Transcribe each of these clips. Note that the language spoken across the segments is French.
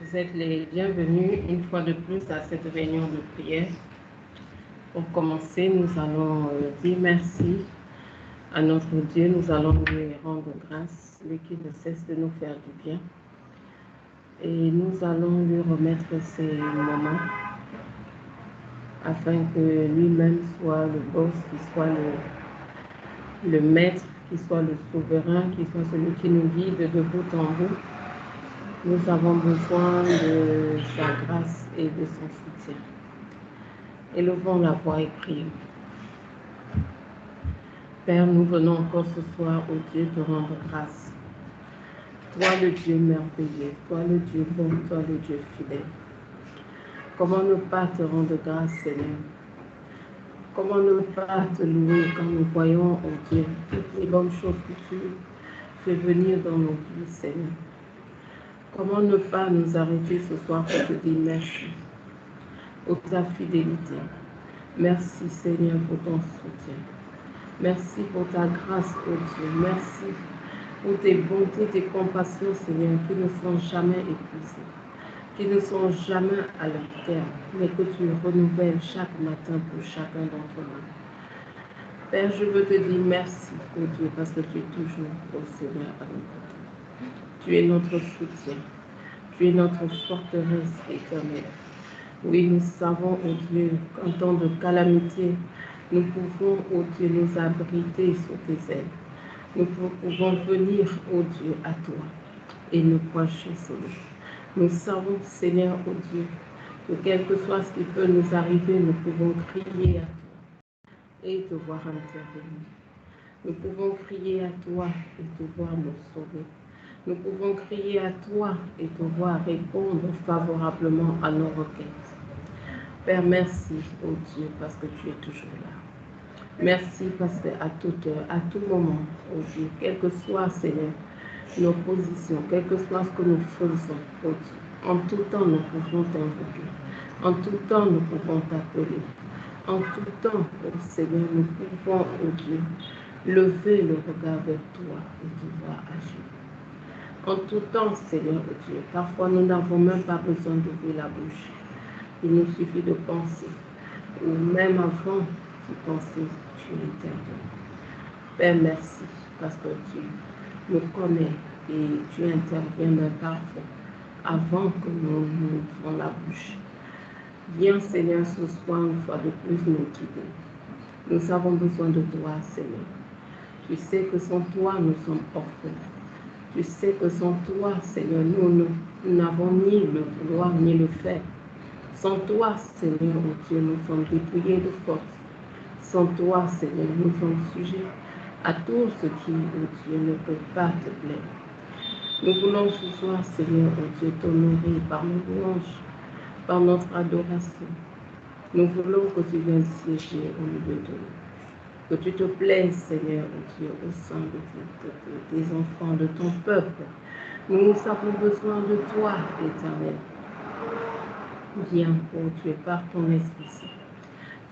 Vous êtes les bienvenus une fois de plus à cette réunion de prière. Pour commencer, nous allons dire merci à notre Dieu. Nous allons lui rendre grâce, lui qui ne cesse de nous faire du bien. Et nous allons lui remettre ces moments afin que lui-même soit le boss, qu'il soit le maître, qu'il soit le souverain, qu'il soit celui qui nous guide de bout en bout. Nous avons besoin de sa grâce et de son soutien. Élevons la voix et prions. Père, nous venons encore ce soir au Dieu te rendre grâce. Toi le Dieu merveilleux, toi le Dieu bon, toi le Dieu fidèle. Comment ne pas te rendre grâce, Seigneur? Comment ne pas te louer quand nous voyons, oh Dieu, toutes les bonnes choses que tu fais venir dans nos vies, Seigneur? Comment ne pas nous arrêter ce soir pour te dire merci pour ta fidélité? Merci, Seigneur, pour ton soutien. Merci pour ta grâce, oh Dieu. Merci pour tes bontés, tes compassions, Seigneur, qui ne sont jamais épuisées, qui ne sont jamais à leur terme, mais que tu renouvelles chaque matin pour chacun d'entre nous. Père, je veux te dire merci, oh Dieu, parce que tu es toujours, oh Seigneur, à nos côtés. Tu es notre soutien. Tu es notre forteresse éternelle. Oui, nous savons, oh Dieu, qu'en temps de calamité, nous pouvons, oh Dieu, nous abriter sous tes ailes. Nous pouvons venir, oh Dieu, à toi et ne point chanceler. Nous savons, Seigneur, oh Dieu, que quel que soit ce qui peut nous arriver, nous pouvons crier à toi et te voir intervenir. Nous pouvons crier à toi et te voir nous sauver. Nous pouvons crier à toi et te voir répondre favorablement à nos requêtes. Père, merci, oh Dieu, parce que tu es toujours là. Merci parce qu'à toute heure, à tout moment, oh Dieu, quelle que soit, Seigneur, nos positions, quel que soit ce que nous faisons, oh Dieu, en tout temps, nous pouvons t'invoquer. En tout temps, nous pouvons t'appeler. En tout temps, oh Seigneur, nous pouvons, oh Dieu, lever le regard vers toi et te voir agir. En tout temps, Seigneur, oh Dieu, parfois nous n'avons même pas besoin d'ouvrir la bouche. Il nous suffit de penser, ou même avant de penser, tu interviens. Père, merci, parce que tu nous connais et tu interviens même parfois avant que nous n'ouvrons la bouche. Viens, Seigneur, ce soir, une fois de plus, nous guider. Nous avons besoin de toi, Seigneur. Tu sais que sans toi, nous sommes orphelins. Tu sais que sans toi, Seigneur, nous n'avons ni le vouloir ni le faire. Sans toi, Seigneur, oh Dieu, nous sommes dépouillés de force. Sans toi, Seigneur, nous sommes sujets à tout ce qui, oh Dieu, ne peut pas te plaire. Nous voulons ce soir, Seigneur, oh Dieu, t'honorer par nos louanges, par notre adoration. Nous voulons que tu viennes siéger au milieu de nous. Que tu te plaises, Seigneur, oh Dieu, au sein de tes enfants, de ton peuple. Nous avons besoin de toi, Éternel. Viens, oh Dieu, par ton Esprit Saint.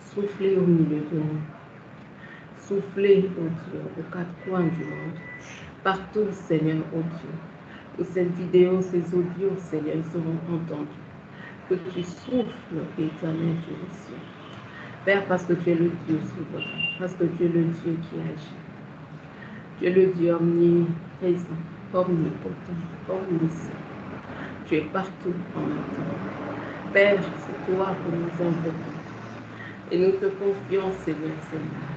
Soufflez au milieu de nous. Soufflez, oh Dieu, aux quatre coins du monde. Partout, Seigneur, oh Dieu. Que cette vidéo, ces audios, Seigneur, seront entendus. Que tu souffles, Éternel, Dieu du ciel. Père, parce que tu es le Dieu souverain, parce que tu es le Dieu qui agit. Tu es le Dieu omniprésent, omnipotent, omniscient. Tu es partout en même temps. Père, c'est toi que nous invoquons. Et nous te confions, Seigneur, Seigneur.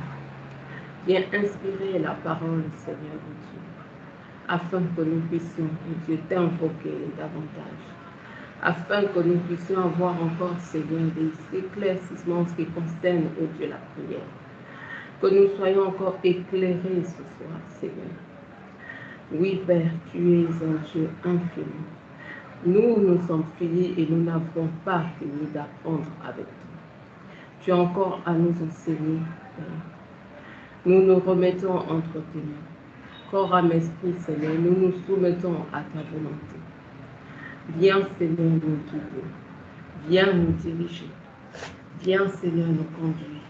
Viens inspirer la parole, Seigneur, oh Dieu, afin que nous puissions, oh Dieu, t'invoquer davantage. Afin que nous puissions avoir encore, Seigneur, des éclaircissements en ce qui concerne, oh Dieu, la prière. Que nous soyons encore éclairés ce soir, Seigneur. Oui, Père, tu es un Dieu infini. Nous sommes finis et nous n'avons pas fini d'apprendre avec toi. Tu as encore à nous enseigner, Père. Nous nous remettons entre tes mains. Corps, âme, esprit, Seigneur, nous nous soumettons à ta volonté. Viens, Seigneur, nous guider. Viens nous diriger. Viens, Seigneur, nous conduire.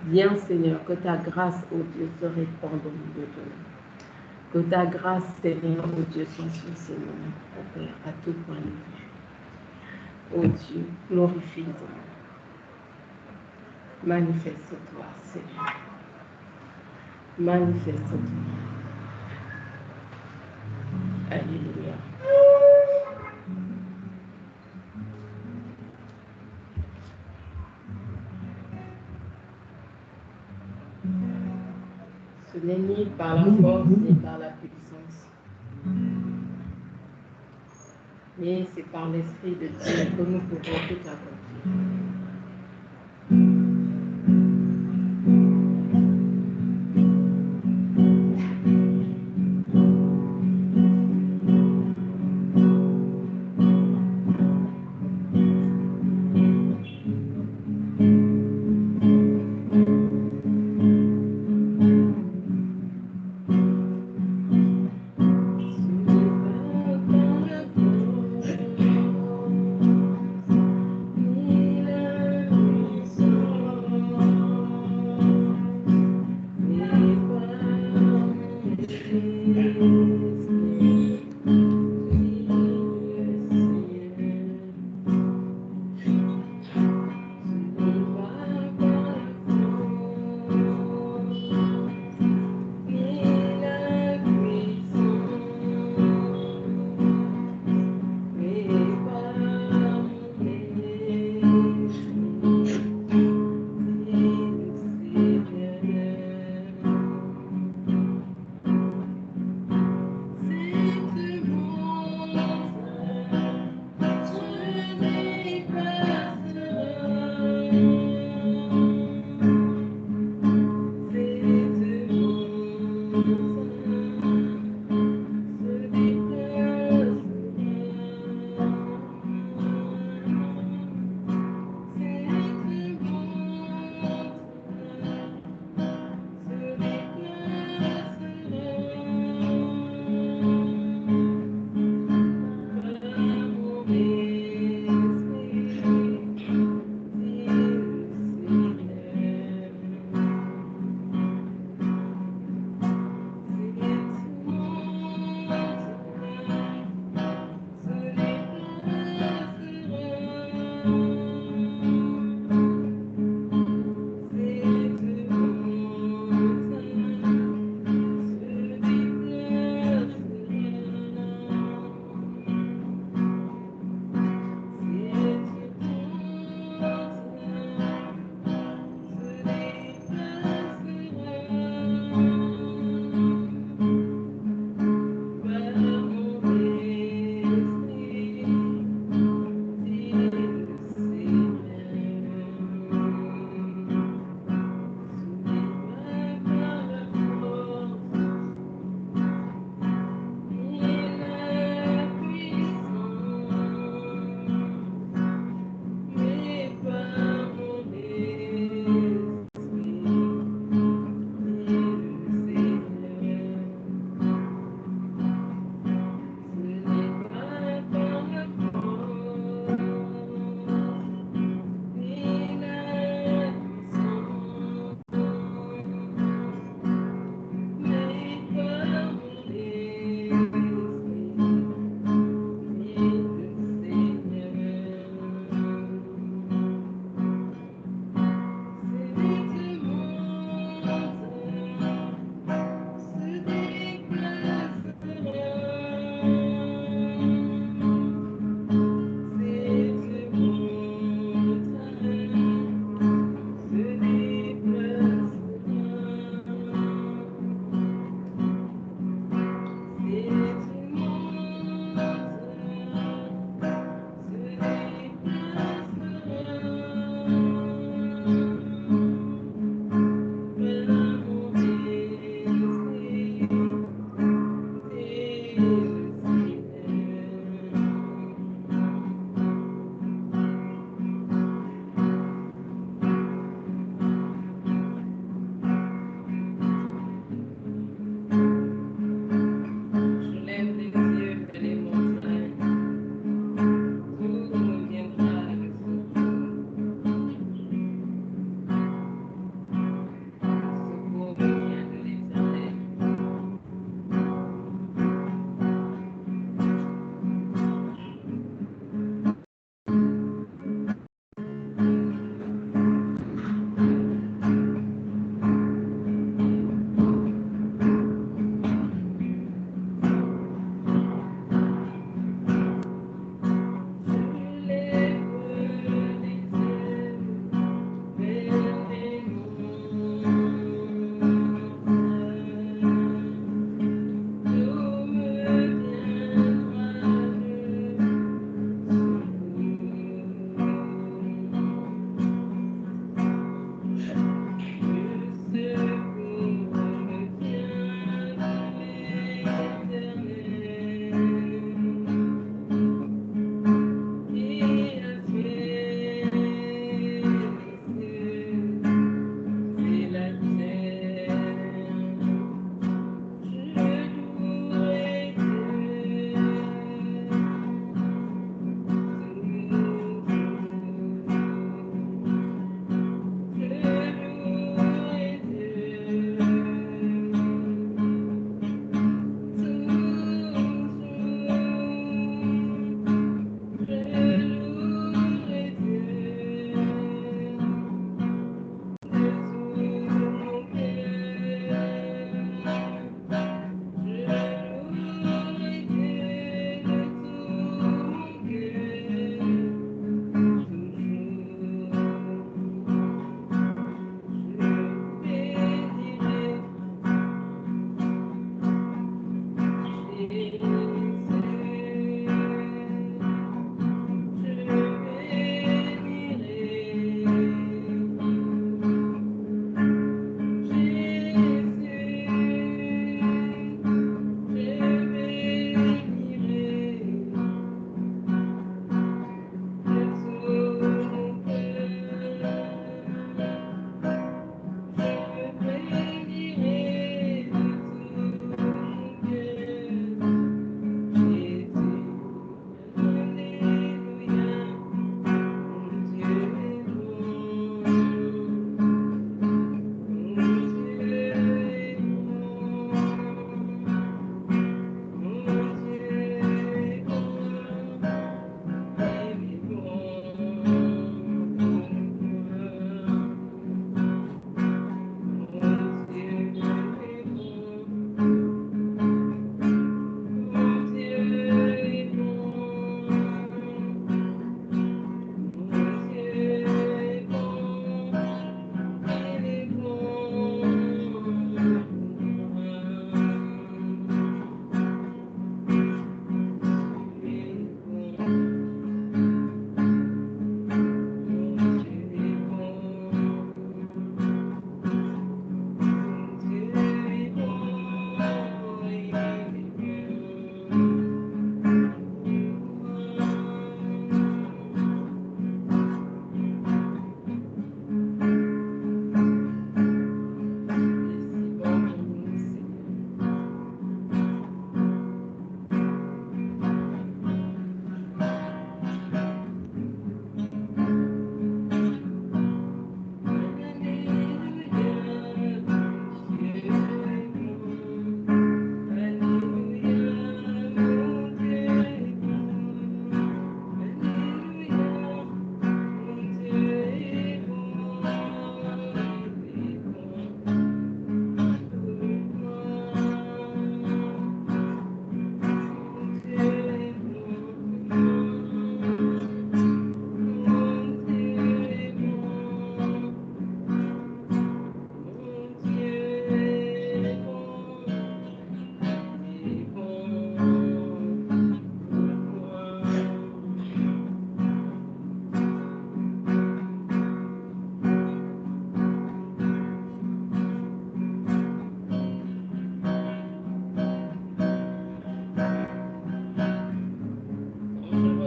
Viens, Seigneur, que ta grâce, ô Dieu, se répande au milieu de nous. Que ta grâce, Seigneur, ô Dieu, soit sur ces moments, ô Père, à tout point de vue. Oh Dieu, glorifie ton nom. Manifeste-toi, Seigneur. Manifeste-toi. Alléluia. Ce n'est ni par la force ni par la puissance, mais c'est par l'Esprit de Dieu que nous pouvons tout accomplir.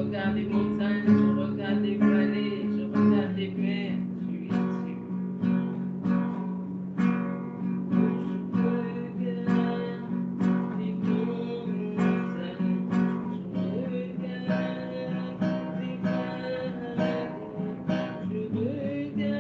regarde les montagnes, je regarde les vallées, je regarde les mers. Tu es Dieu.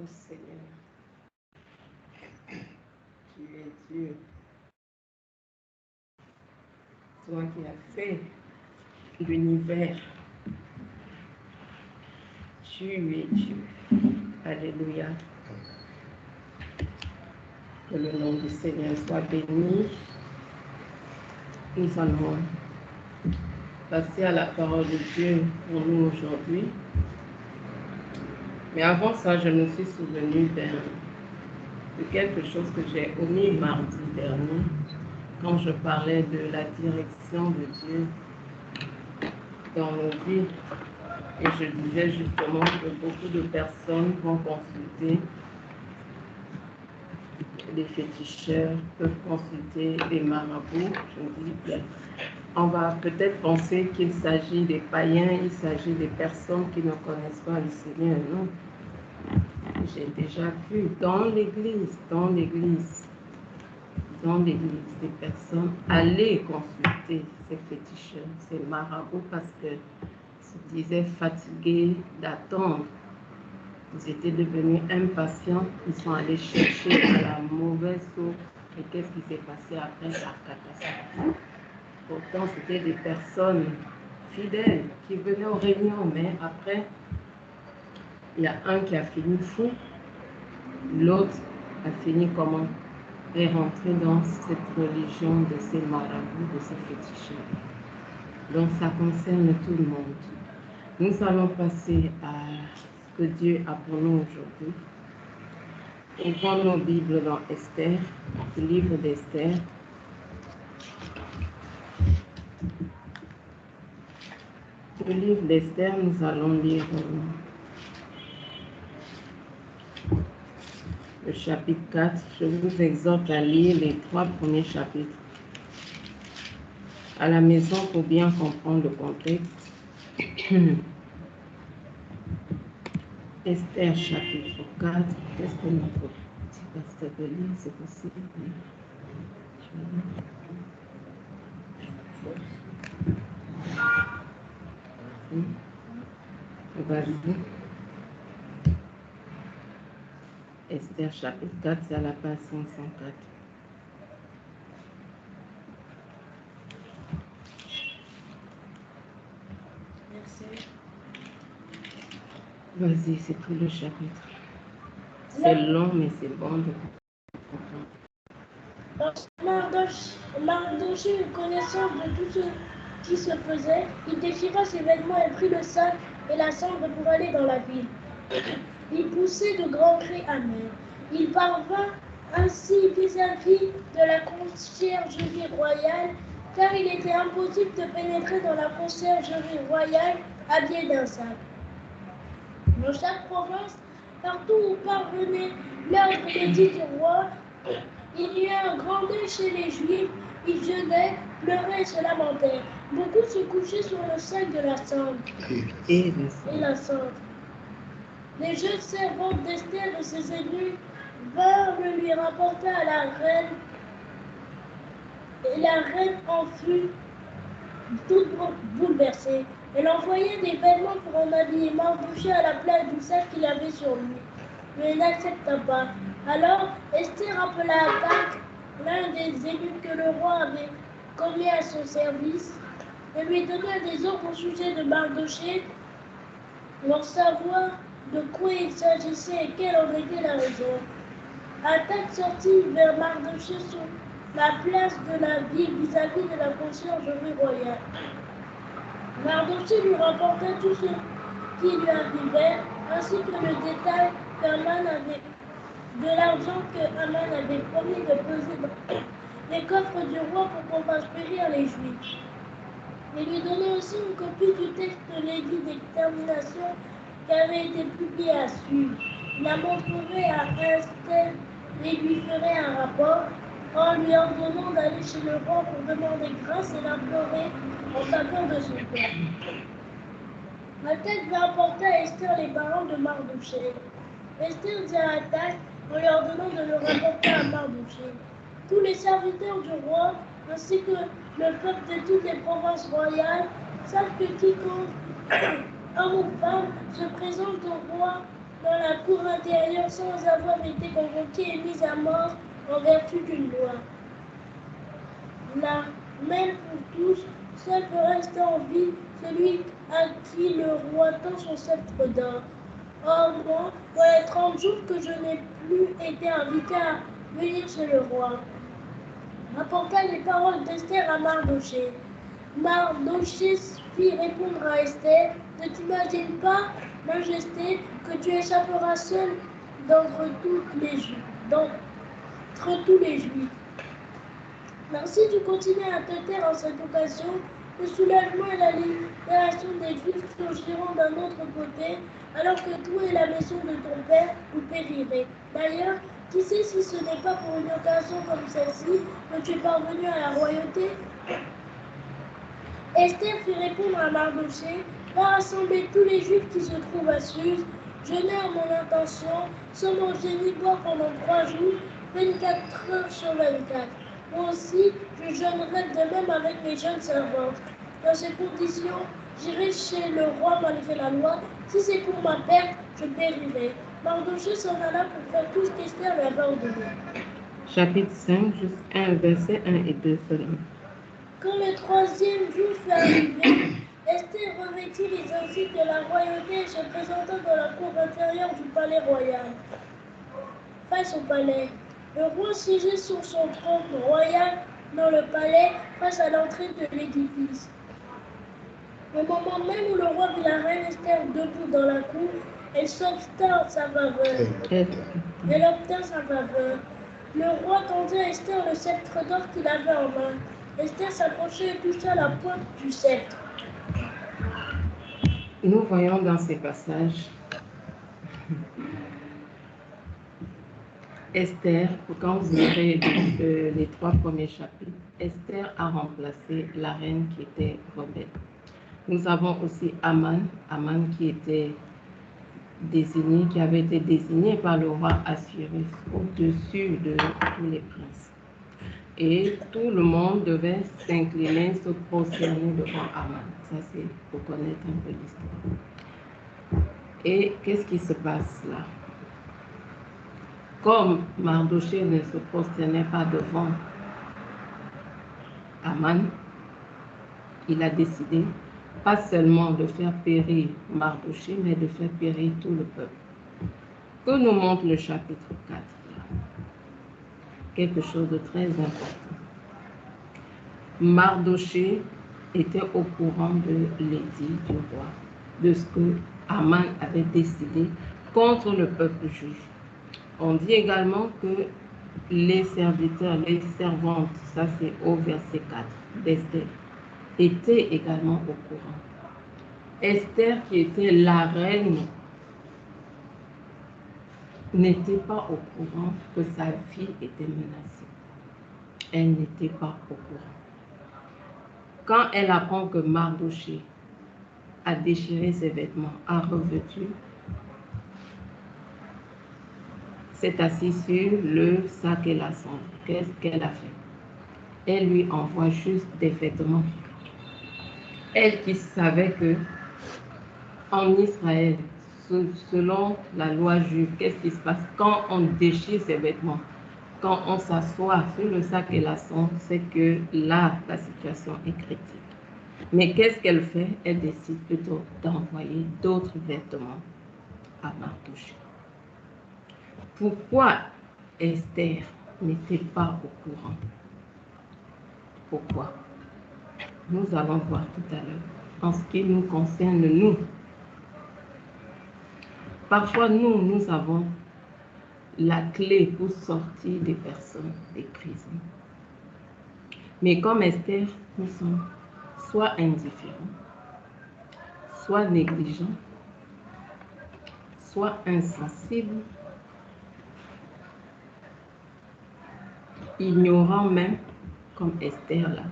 Oh Seigneur, tu es Dieu. Toi qui as fait l'univers, tu es Dieu. Alléluia. Que le nom du Seigneur soit béni. Nous allons passer à la parole de Dieu pour nous aujourd'hui. Mais avant ça, je me suis souvenue de quelque chose que j'ai omis mardi dernier, quand je parlais de la direction de Dieu dans nos vies. Et je disais justement que beaucoup de personnes vont consulter les féticheurs, peuvent consulter les marabouts. Je me dis bien, on va peut-être penser qu'il s'agit des païens, il s'agit des personnes qui ne connaissent pas le Seigneur. Non. J'ai déjà vu dans l'église, des personnes aller consulter ces féticheurs, ces marabouts, parce que se disaient fatigués d'attendre. Ils étaient devenus impatients, ils sont allés chercher à la mauvaise source. Et qu'est-ce qui s'est passé après la catastrophe? Pourtant, c'était des personnes fidèles qui venaient aux réunions, mais après, il y a un qui a fini fou, l'autre a fini comment? Est rentré dans cette religion de ces marabouts, de ces féticheurs. Donc, ça concerne tout le monde. Nous allons passer à ce que Dieu a pour nous aujourd'hui. Ouvrons nos Bibles dans Esther, le livre d'Esther. Le livre d'Esther, nous allons lire le chapitre 4. Je vous exhorte à lire les 3 premiers chapitres à la maison pour bien comprendre le contexte. Esther chapitre 4. Qu'est-ce que notre petit pasteur peut lire? C'est possible? Vas-y. Esther chapitre 4, c'est à la page 504. Merci. Vas-y, c'est tout le chapitre. C'est long, mais c'est bon de comprendre. Mardochée, connaissant de tout ce qui se faisait, il déchira ses vêtements et prit le sac et la cendre pour aller dans la ville. Il poussait de grands cris amers. Il parvint ainsi vis-à-vis de la conciergerie royale, car il était impossible de pénétrer dans la conciergerie royale à pied d'un sac. Dans chaque province, partout où parvenait l'ordre édit du roi, il y a un grand deuil chez les Juifs. Ils jeûnaient, pleuraient et se lamentaient. Beaucoup se couchaient sur le sac de la cendre et la cendre. Les jeunes servantes d'Esther et ses ennemis vinrent le lui rapporter à la reine. Et la reine en fut toute bouleversée. Elle envoyait des vêtements pour en habiller Mardochée à la place du sac qu'il avait sur lui. Mais il n'accepta pas. Alors Esther appela Hatach, l'un des élus que le roi avait commis à son service, et lui donna des ordres au sujet de Mardochée, pour savoir de quoi il s'agissait et quelle en était la raison. Hatach sortit vers Mardochée sur la place de la ville vis-à-vis de la conciergerie royale. Mardochée lui rapporta tout ce qui lui arrivait, ainsi que le détail qu'Aman avait de l'argent que Haman avait promis de peser dans les coffres du roi pour qu'on fasse périr les Juifs. Il lui donnait aussi une copie du texte de l'édit d'extermination qui avait été publié à suivre. Il la montrerait à Esther et lui ferait un rapport en lui ordonnant d'aller chez le roi pour demander grâce et l'implorer en faveur de son peuple. Hatach va apporter à Esther les paroles de Mardochée. Esther dit à Hatach en lui ordonnant de le rapporter à Mardochée. Tous les serviteurs du roi, ainsi que le peuple de toutes les provinces royales, savent que quiconque, homme ou femme, se présente au roi dans la cour intérieure sans avoir été convoquée et mise à mort en vertu d'une loi. La même pour tous, seul peut rester en vie celui à qui le roi tend son sceptre d'or. Or, moi, voilà 30 jours que je n'ai plus été invité à venir chez le roi. Rapporta les paroles d'Esther à Mardoché. Mardoché fit répondre à Esther, ne t'imagine pas, Majesté, que tu échapperas seul d'entre tous les Juifs. Mais si tu continues à te taire en cette occasion, le soulèvement et la libération des Juifs surgiront d'un autre côté, alors que toi et la maison de ton père, vous périrez. D'ailleurs, qui sait si ce n'est pas pour une occasion comme celle-ci que tu es parvenu à la royauté? Esther fit répondre à Mardoché, va rassembler tous les Juifs qui se trouvent à Suse, jeûner à mon intention, sans manger ni boire pendant 3 jours, 24 heures sur 24. Moi aussi, je jeûnerai de même avec mes jeunes servantes. Dans ces conditions, j'irai chez le roi malgré la loi. Si c'est pour ma perte, je périrai. Mardoché s'en alla pour faire tout ce qu'Esther lui avait ordonné. Chapitre 5, juste 1, verset 1 et 2 seulement. Quand le 3e jour fut arrivé, Esther revêtit les insignes de la royauté et se présenta dans la cour intérieure du palais royal. Face au palais, le roi siégeait sur son trône royal dans le palais face à l'entrée de l'édifice. Au moment même où le roi vit la reine Esther debout dans la cour, elle obtint sa faveur. Le roi tendit à Esther le sceptre d'or qu'il avait en main. Esther s'approchait et toucha la pointe du sceptre. Nous voyons dans ces passages Esther, quand vous lirez les 3 premiers chapitres, Esther a remplacé la reine qui était rebelle. Nous avons aussi Aman qui était désigné, qui avait été désigné par le roi Assuérus au-dessus de tous les princes. Et tout le monde devait s'incliner, se prosterner devant Aman. Ça, c'est pour connaître un peu l'histoire. Et qu'est-ce qui se passe là? Comme Mardoché ne se prosternait pas devant Aman, il a décidé pas seulement de faire périr Mardoché, mais de faire périr tout le peuple. Que nous montre le chapitre 4 là? Quelque chose de très important. Mardoché était au courant de l'édit du roi, de ce que Aman avait décidé contre le peuple juif. On dit également que les serviteurs, les servantes, ça c'est au verset 4 d'Esther, étaient également au courant. Esther, qui était la reine, n'était pas au courant que sa vie était menacée. Elle n'était pas au courant. Quand elle apprend que Mardoché a déchiré ses vêtements, a revêtu, s'est assise sur le sac et la cendre. Qu'est-ce qu'elle a fait? Elle lui envoie juste des vêtements. Elle qui savait que en Israël, selon la loi juive, qu'est-ce qui se passe quand on déchire ses vêtements? Quand on s'assoit sur le sac et la cendre, c'est que là, la situation est critique. Mais qu'est-ce qu'elle fait? Elle décide plutôt d'envoyer d'autres vêtements à Mardoché. Pourquoi Esther n'était pas au courant? Pourquoi? Nous allons voir tout à l'heure. En ce qui nous concerne, nous, parfois nous avons la clé pour sortir des personnes des prisons. Mais comme Esther, nous sommes soit indifférents, soit négligents, soit insensibles, ignorants même, comme Esther là,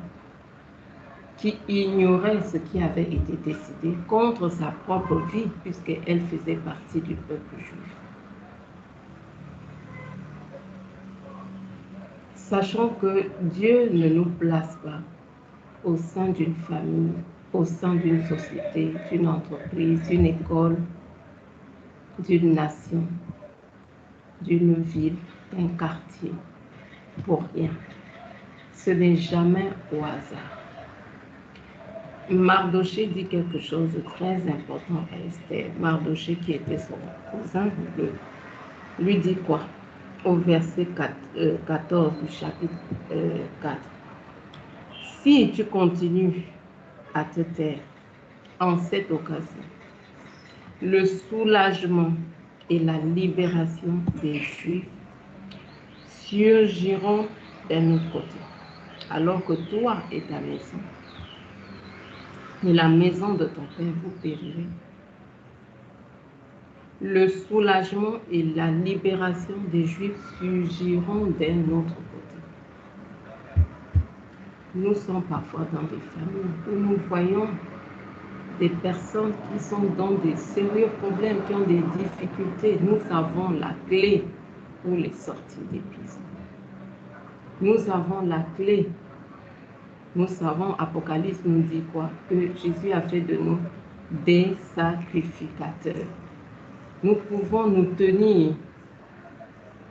qui ignorait ce qui avait été décidé contre sa propre vie, puisqu'elle faisait partie du peuple juif. Sachant que Dieu ne nous place pas au sein d'une famille, au sein d'une société, d'une entreprise, d'une école, d'une nation, d'une ville, d'un quartier, pour rien. Ce n'est jamais au hasard. Mardoché dit quelque chose de très important à Esther. Mardoché, qui était son cousin, lui dit quoi? Au verset 14 du chapitre 4. Si tu continues à te taire en cette occasion, le soulagement et la libération des Juifs surgiront d'un autre côté, alors que toi et ta maison et la maison de ton père vous périrez. Le soulagement et la libération des Juifs surgiront d'un autre côté. Nous sommes parfois dans des familles où nous voyons des personnes qui sont dans des sérieux problèmes, qui ont des difficultés. Nous avons la clé pour les sortir des prisons. Nous avons la clé. Nous savons, Apocalypse nous dit quoi? Que Jésus a fait de nous des sacrificateurs. Nous pouvons nous tenir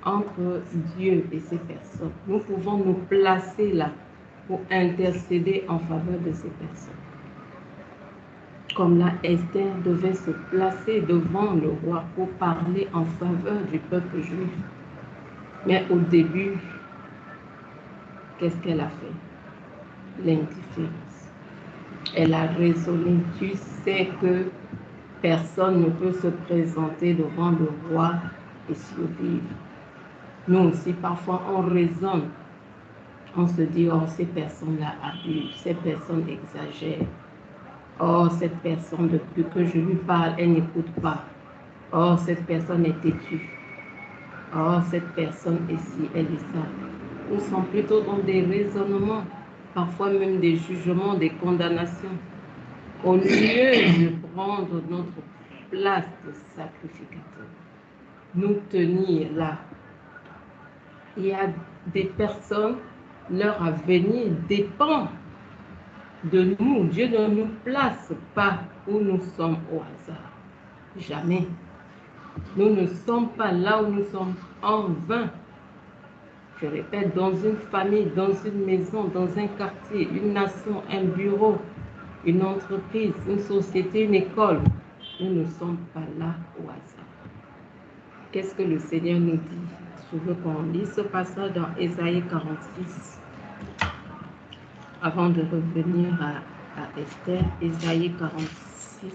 entre Dieu et ces personnes. Nous pouvons nous placer là pour intercéder en faveur de ces personnes. Comme là, Esther devait se placer devant le roi pour parler en faveur du peuple juif. Mais au début, qu'est-ce qu'elle a fait? L'indifférence. Elle a raisonné. Tu sais que personne ne peut se présenter devant le roi et survivre. Nous aussi, parfois, on raisonne. On se dit, oh, ces personnes-là abusent, ces personnes exagèrent. Oh, cette personne, depuis que je lui parle, elle n'écoute pas. Oh, cette personne est têtue. Oh, cette personne est ci, elle est ça. Nous sommes plutôt dans des raisonnements, parfois même des jugements, des condamnations. Au lieu de prendre notre place de sacrificateur, nous tenir là. Il y a des personnes, leur avenir dépend de nous. Dieu ne nous place pas où nous sommes au hasard. Jamais. Nous ne sommes pas là où nous sommes en vain. Je répète, dans une famille, dans une maison, dans un quartier, une nation, un bureau, une entreprise, une société, une école. Nous ne sommes pas là au hasard. Qu'est-ce que le Seigneur nous dit? Je veux qu'on lise ce passage dans Ésaïe 46. Avant de revenir à Esther, Ésaïe 46.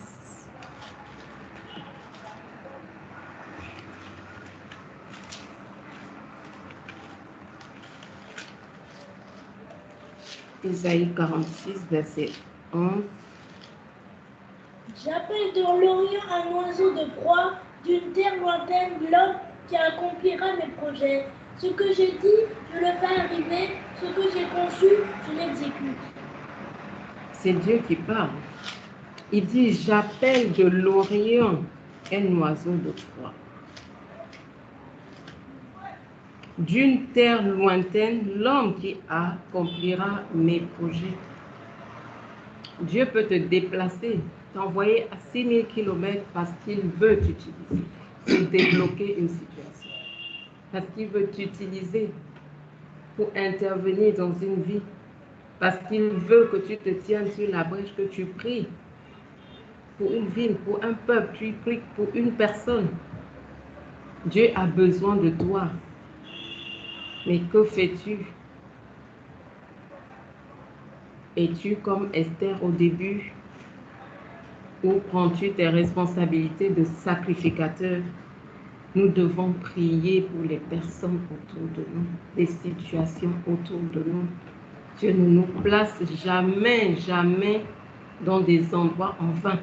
Ésaïe 46, verset 11. J'appelle dans l'Orient un oiseau de proie d'une terre lointaine, l'homme qui accomplira mes projets. Ce que j'ai dit, je le fais arriver. Ce que j'ai conçu, je l'exécute. C'est Dieu qui parle. Il dit, j'appelle de l'Orient un oiseau de proie. D'une terre lointaine, l'homme qui accomplira mes projets. Dieu peut te déplacer, t'envoyer à 6000 km parce qu'il veut t'utiliser pour débloquer une situation. Parce qu'il veut t'utiliser pour intervenir dans une vie. Parce qu'il veut que tu te tiennes sur la brèche, que tu pries pour une ville, pour un peuple, tu pries pour une personne. Dieu a besoin de toi. Mais que fais-tu? Es-tu comme Esther au début? Ou prends-tu tes responsabilités de sacrificateur? Nous devons prier pour les personnes autour de nous, les situations autour de nous. Dieu ne nous place jamais, jamais dans des endroits en vain.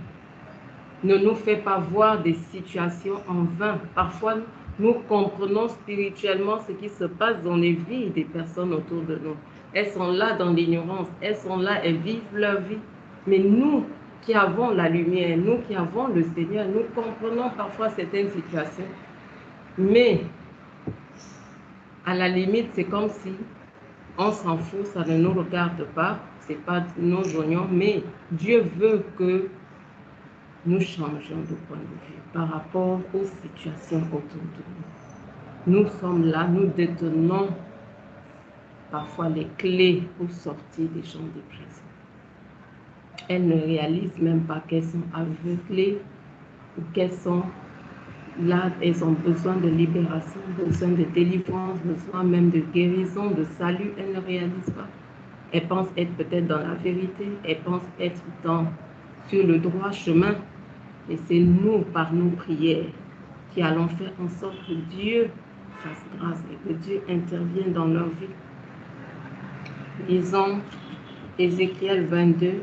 Ne nous fait pas voir des situations en vain. Parfois, nous comprenons spirituellement ce qui se passe dans les vies des personnes autour de nous. Elles sont là dans l'ignorance, elles sont là, elles vivent leur vie. Mais nous qui avons la lumière, nous qui avons le Seigneur, nous comprenons parfois certaines situations. Mais à la limite, c'est comme si on s'en fout, ça ne nous regarde pas, ce n'est pas nos oignons, mais Dieu veut que nous changeons de point de vue par rapport aux situations autour de nous. Nous sommes là, nous détenons parfois les clés pour sortir des gens de prison. Elles ne réalisent même pas qu'elles sont aveuglées ou qu'elles sont là, elles ont besoin de libération, besoin de délivrance, besoin même de guérison, de salut. Elles ne réalisent pas. Elles pensent être peut-être dans la vérité, elles pensent être sur le droit chemin. Et c'est nous, par nos prières, qui allons faire en sorte que Dieu fasse grâce et que Dieu intervienne dans leur vie. Lisons Ézéchiel 22.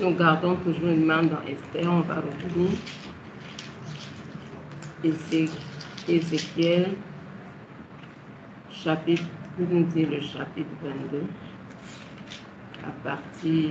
Nous gardons toujours une main dans Esther, on va revenir. Ézéchiel, chapitre, nous dit le chapitre 22, à partir